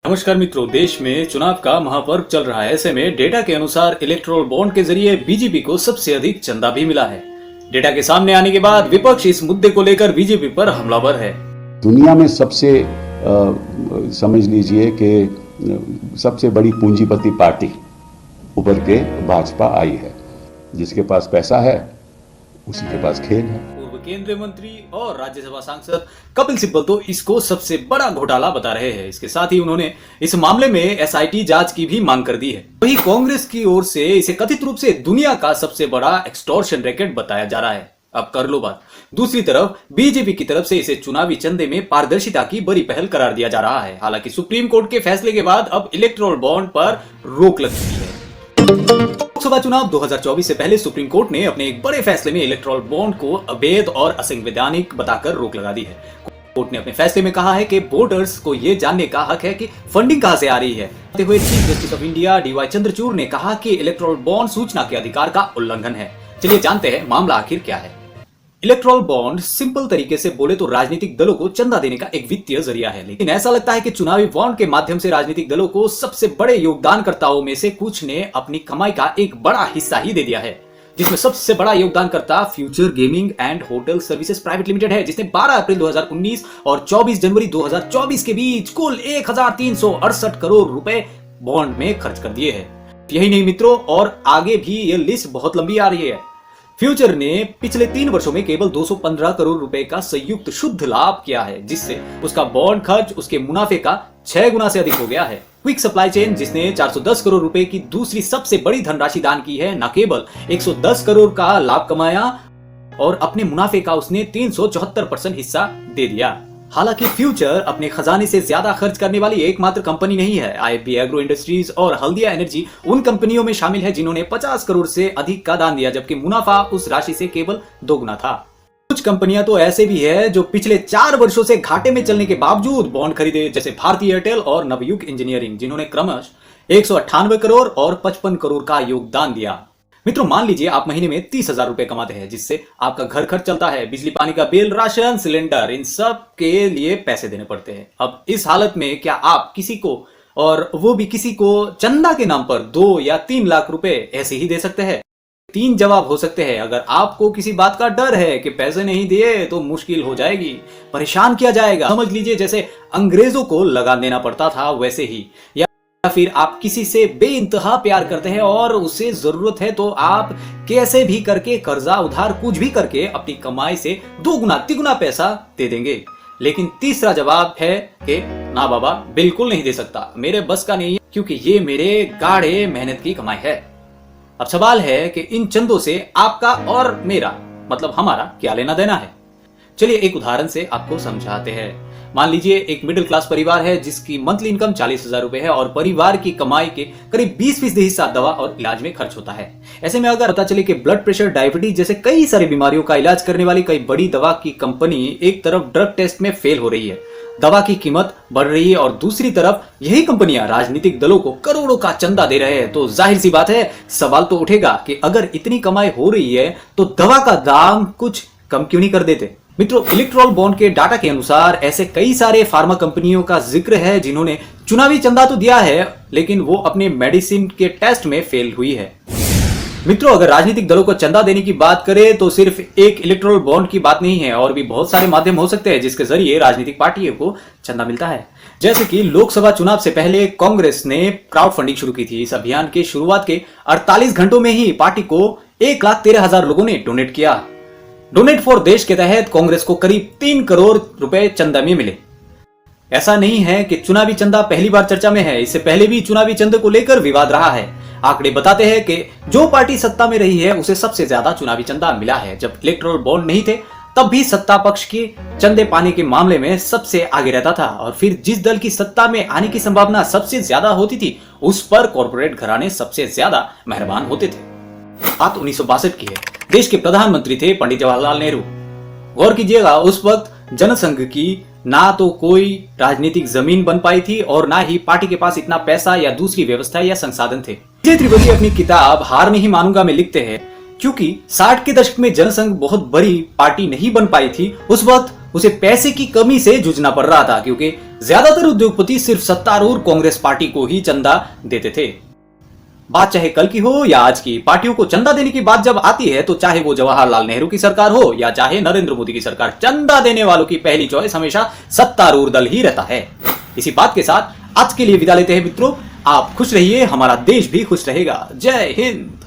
नमस्कार मित्रों, देश में चुनाव का महापर्व चल रहा है। ऐसे में डेटा के अनुसार इलेक्टोरल बॉन्ड के जरिए बीजेपी को सबसे अधिक चंदा भी मिला है। डेटा के सामने आने के बाद विपक्ष इस मुद्दे को लेकर बीजेपी पर हमलावर है। दुनिया में सबसे समझ लीजिए कि सबसे बड़ी पूंजीपति पार्टी उभर के भाजपा आई है। जिसके पास पैसा है उसी के पास खेल है। पूर्व केंद्रीय मंत्री और राज्यसभा सांसद कपिल सिब्बल तो इसको सबसे बड़ा घोटाला बता रहे हैं। इसके साथ ही उन्होंने इस मामले में एसआईटी जांच की भी मांग कर दी है। वहीं कांग्रेस की ओर से इसे कथित रूप से दुनिया का सबसे बड़ा एक्सटॉर्शन रैकेट बताया जा रहा है। अब कर लो बात। दूसरी तरफ बीजेपी की तरफ से इसे चुनावी चंदे में पारदर्शिता की बड़ी पहल करार दिया जा रहा है। हालांकि सुप्रीम कोर्ट के फैसले के बाद अब इलेक्टोरल बॉन्ड पर रोक लग चुकी है। लोकसभा चुनाव 2024 से पहले सुप्रीम कोर्ट ने अपने एक बड़े फैसले में इलेक्टोरल बॉन्ड को अवैध और असंवैधानिक बताकर रोक लगा दी है। कोर्ट ने अपने फैसले में कहा है कि वोटर्स को यह जानने का हक है कि फंडिंग कहां से आ रही है। हुए chief justice of India DY Chandrachud ने कहा कि इलेक्टोरल बॉन्ड सूचना के अधिकार का उल्लंघन है। चलिए जानते हैं मामला आखिर क्या है। इलेक्टोरल बॉन्ड सिंपल तरीके से बोले तो राजनीतिक दलों को चंदा देने का एक वित्तीय जरिया है। लेकिन ऐसा लगता है कि चुनावी बॉन्ड के माध्यम से राजनीतिक दलों को सबसे बड़े योगदानकर्ताओं में से कुछ ने अपनी कमाई का एक बड़ा हिस्सा ही दे दिया है, जिसमें सबसे बड़ा योगदानकर्ता future gaming and hotel services private limited है, जिसने 12 अप्रैल 2019 और 24 जनवरी 2024 के बीच कुल 1368 करोड़ रुपए बॉन्ड में खर्च कर दिए हैं। यही नहीं मित्रों, और आगे भी ये लिस्ट बहुत लंबी आ रही है। फ्यूचर ने पिछले 3 वर्षों में केवल 215 करोड़ रुपए का संयुक्त शुद्ध लाभ किया है, जिससे उसका बॉन्ड खर्च उसके मुनाफे का 6 गुना से अधिक हो गया है। क्विक सप्लाई चेन, जिसने 410 करोड़ रुपए की दूसरी सबसे बड़ी धनराशि दान की है, न केवल 110 करोड़ का लाभ कमाया और अपने मुनाफे का उसने 374% हिस्सा दे दिया। हालांकि फ्यूचर अपने खजाने से ज्यादा खर्च करने वाली एकमात्र कंपनी नहीं है। आईएफबी एग्रो इंडस्ट्रीज और हल्दिया एनर्जी उन कंपनियों में शामिल है जिन्होंने 50 करोड़ से अधिक का दान दिया, जबकि मुनाफा उस राशि से केवल 2 गुना था। कुछ कंपनियां तो ऐसे भी है जो पिछले 4 वर्षों से घाटे में चलने के बावजूद बॉन्ड खरीदे, जैसे भारतीय एयरटेल और नवयुग इंजीनियरिंग, जिन्होंने क्रमशः 198 करोड़ और 55 करोड़ का योगदान दिया। मित्रों, मान लीजिए आप महीने में 30,000 रुपए कमाते हैं, जिससे आपका घर खर्च चलता है, बिजली पानी का बिल, राशन, सिलेंडर, इन सब के लिए पैसे देने पड़ते हैं। अब इस हालत में क्या आप किसी को, और वो भी किसी को चंदा के नाम पर 2 या 3 लाख रुपए ऐसे ही दे सकते हैं? 3 जवाब हो सकते हैं। अगर आपको किसी बात का डर है कि पैसे नहीं दिए तो मुश्किल हो जाएगी, परेशान किया जाएगा, समझ लीजिए जैसे अंग्रेजों को लगान देना पड़ता था वैसे ही, या फिर आप किसी से बेइंतहा प्यार करते हैं और उसे जरूरत है तो आप कैसे भी करके कर्जा उधार कुछ भी करके अपनी कमाई से 2 गुना 3 गुना पैसा दे देंगे। लेकिन तीसरा जवाब है कि ना बाबा, बिल्कुल नहीं दे सकता, मेरे बस का नहीं है, क्योंकि ये मेरे गाढ़े मेहनत की कमाई है। अब सवाल है कि इन चंदों से आपका और मेरा, मतलब हमारा, क्या लेना देना है। चलिए एक उदाहरण से आपको समझाते हैं। मान लीजिए एक मिडिल क्लास परिवार है जिसकी मंथली इनकम 40,000 रुपए है और परिवार की कमाई के करीब 20% हिस्सा दवा और इलाज में खर्च होता है। ऐसे में अगर पता चले कि ब्लड प्रेशर, डायबिटीज जैसे कई सारी बीमारियों का इलाज करने वाली कई बड़ी दवा की कंपनी एक तरफ ड्रग टेस्ट में फेल हो रही है, दवा की कीमत बढ़ रही है, और दूसरी तरफ यही कंपनियां राजनीतिक दलों को करोड़ों का चंदा दे रहे हैं, तो जाहिर सी बात है सवाल तो उठेगा कि अगर इतनी कमाई हो रही है तो दवा का दाम कुछ कम क्यों नहीं कर देते। मित्रों, इलेक्टोरल बॉन्ड के डाटा के अनुसार ऐसे कई सारे फार्मा कंपनियों का जिक्र है जिन्होंने चुनावी चंदा तो दिया है, लेकिन वो अपने मेडिसिन के टेस्ट में फेल हुई है। मित्रों, अगर राजनीतिक दलों को चंदा देने की बात करें तो सिर्फ एक इलेक्टोरल बॉन्ड की बात नहीं है, और भी बहुत सारे माध्यम हो सकते हैं जिसके जरिए राजनीतिक पार्टियों को चंदा मिलता है। जैसे कि लोकसभा चुनाव से पहले कांग्रेस ने क्राउड फंडिंग शुरू की थी। इस अभियान के शुरुआत के 48 घंटों में ही पार्टी को 1,13,000 लोगों ने डोनेट किया। डोनेट फॉर देश के तहत कांग्रेस को करीब 3 करोड़ रुपए चंदा में मिले। ऐसा नहीं है कि चुनावी चंदा पहली बार चर्चा में है, इससे पहले भी चुनावी चंदे को लेकर विवाद रहा है। आंकड़े बताते हैं कि जो पार्टी सत्ता में रही है उसे सबसे ज्यादा चुनावी चंदा मिला है। जब इलेक्टोरल बॉन्ड नहीं थे तब भी सत्ता पक्ष के चंदे पाने के मामले में सबसे आगे रहता था, और फिर जिस दल की सत्ता में आने की संभावना सबसे ज्यादा होती थी उस पर कॉर्पोरेट घराने सबसे ज्यादा मेहरबान होते थे। बात 1962 की है। देश के प्रधानमंत्री थे पंडित जवाहरलाल नेहरू। गौर कीजिएगा, उस वक्त जनसंघ की ना तो कोई राजनीतिक जमीन बन पाई थी और ना ही पार्टी के पास इतना पैसा या दूसरी व्यवस्था या संसाधन थे। विजय त्रिवेदी अपनी किताब हार नहीं मानूंगा में लिखते हैं, क्योंकि 60 के दशक में जनसंघ बहुत बड़ी पार्टी नहीं बन पाई थी, उस वक्त उसे पैसे की कमी से जूझना पड़ रहा था, क्योंकि ज्यादातर उद्योगपति सिर्फ सत्तारूढ़ कांग्रेस पार्टी को ही चंदा देते थे। बात चाहे कल की हो या आज की, पार्टियों को चंदा देने की बात जब आती है तो चाहे वो जवाहरलाल नेहरू की सरकार हो या चाहे नरेंद्र मोदी की सरकार, चंदा देने वालों की पहली चॉइस हमेशा सत्तारूढ़ दल ही रहता है। इसी बात के साथ आज के लिए विदा लेते हैं मित्रों। आप खुश रहिए, हमारा देश भी खुश रहेगा। जय हिंद।